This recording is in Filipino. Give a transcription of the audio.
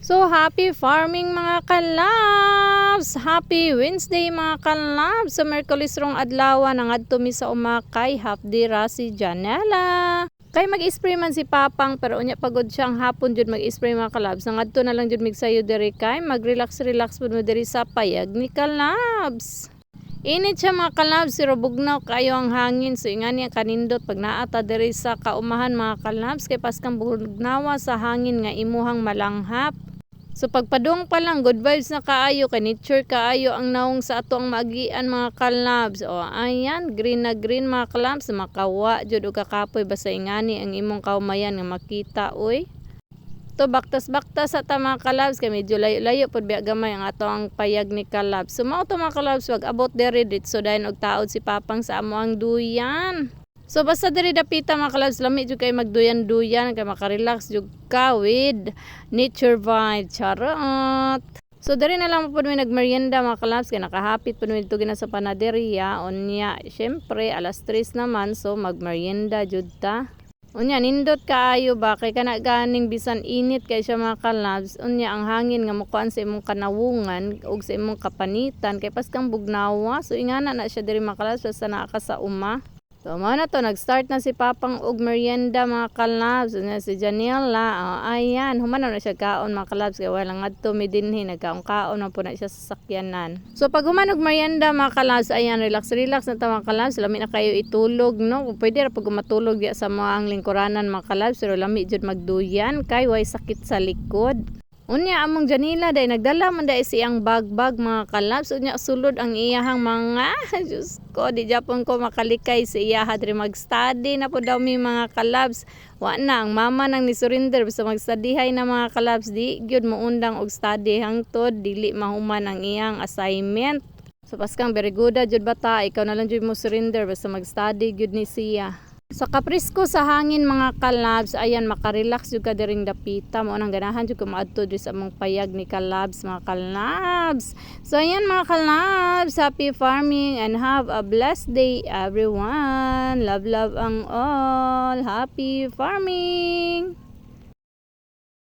So, happy farming mga kalabs! Happy Wednesday mga kalabs! Sa Merkulis rong adlaw nang adto mi sa umakay hapdira si Janela. Kay mag-spray man si Papang pero unya pagod siyang hapon jud mag-spray mga kalabs. Nang adto na lang jud migsayo diri kay mag-relax pud mo diri sa payag ni kalabs. Init siya mga kalabs, pero bugnaw kayo ang hangin. So ingani ang kanindot pag naata diri sa kaumahan mga kalabs kay paskang bugnawa sa hangin nga imuhang malanghap. So pagpadung pa lang, good vibes na kaayo, kay nature kaayo ang naong sa ato ang maagian mga kalabs. O ayan, green na green mga kalabs, makawa jud og kakapoy basta ingani ang imong kaumayan nga makita oy. To baktas-baktas sa ta mga kalabs kay medyo layo-layo pod biya gamay ang ato ang payag ni kalabs. So mao to mga kalabs, wag abot diri ditso dayon og taod si Papang sa amo ang duyan. So basta diri dapita mga kalabs, lami jud kay magduyan-duyan kay makarelax jud ka with nature vibe. Charot. So diri na lang pud mi nagmerienda mga kalabs kay nakahapit pud mi dito gina sa panaderia. Unya, syempre alas 3 naman so magmerienda jud ta. Unya nindot kaayo ba kay kana ganing bisan init kay siya mga kalabs. Unya ang hangin nga mokuan sa imong kanawungan ug sa imong kapanitan kay paskang bugnawa. So ingana na siya diri mga kalabs basta naa ka sa uma. So mao na to, nag-start na si Papang og merienda mga kalabs. Unya si Janela, ayan, humana na siya kaon mga kalabs kay wala ngadto mi dinhi nagkaon-kaon na po na siya sa sakyanan. So pag humanog merienda mga kalabs, ayan, relax na ta mga kalabs, lami na kayo itulog no. Pwede ra pag matulog diya sa mga lingkuranan mga kalabs, pero lami jud magduyan kay way sakit sa likod. Unya among Janela day nagdala man day siyang bag mga kalabs. Unya sulod ang iyahang mga Diyos ko, di japon ko makalikay sa iya diri mag-study na po daw mi mga kalabs. Wa na ang mama nang ni surrender basta mag-studyhay na mga kalabs, di gyud mo undang og study hangtod dili mahuman ang iyang assignment. So paskang very good jud bata, ikaw na lang jud mo surrender basta mag-study gyud ni siya. Sa kaprisko sa hangin mga kalabs, ayan, makarelax yung ka diring dapita mo nang ganahan yung kumaadto dito sa mong payag ni kalabs mga kalabs. So ayan mga kalabs, happy farming and have a blessed day everyone. Love ang all. Happy farming.